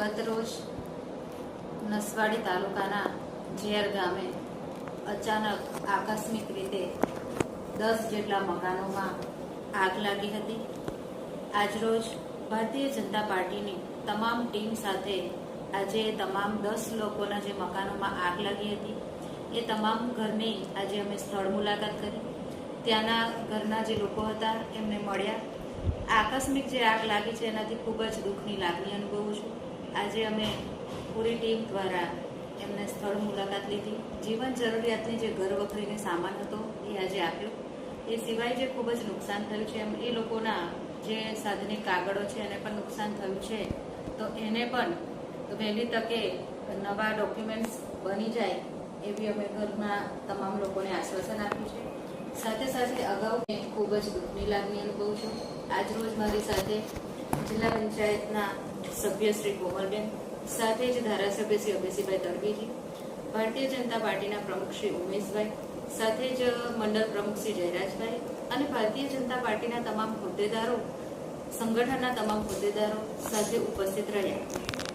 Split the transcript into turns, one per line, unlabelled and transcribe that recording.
ગત રોજ નસવાડી તાલુકાના ઝેર ગામે અચાનક આકસ્મિક રીતે 10 જેટલા મકાનોમાં આગ લાગી હતી। આજરોજ ભારતીય જનતા પાર્ટીની તમામ ટીમ સાથે આજે તમામ 10 લોકોના જે મકાનોમાં આગ લાગી હતી એ તમામ ઘરની આજે અમે સ્થળ મુલાકાત કરી। ત્યાંના ઘરના જે લોકો હતા એમને મળ્યા। આકસ્મિક જે આગ લાગી છે એનાથી ખૂબ જ દુઃખની લાગણી અનુભવું છું। આજે અમે પૂરી ટીમ દ્વારા એમને સ્થળ મુલાકાત લીધી। જીવન જરૂરિયાતની જે ઘર વખરીનો સામાન હતો એ આજે આપ્યો। એ સિવાય જે ખૂબ જ નુકસાન થયું છે એમ એ લોકોના જે સાધનિક કાગળો છે એને પણ નુકસાન થયું છે, તો એને પણ વહેલી તકે નવા ડોક્યુમેન્ટ્સ બની જાય એવી અમે ઘરના તમામ લોકોને આશ્વાસન આપ્યું છે। સાથે સાથે અગાઉ ખૂબ જ દુઃખની લાગણી અનુભવું છું। આજરોજ મારી સાથે જિલ્લા પંચાયતના સભ્ય શ્રી કોમલબેન, સાથે જ ધારાસભ્ય શ્રી અભયસિંહભાઈ તડવીજી, ભારતીય જનતા પાર્ટીના પ્રમુખ શ્રી ઉમેશભાઈ, સાથે જ મંડળ પ્રમુખ શ્રી જયરાજભાઈ અને ભારતીય જનતા પાર્ટીના તમામ હોદ્દેદારો, સંગઠનના તમામ હોદ્દેદારો સાથે ઉપસ્થિત રહ્યા।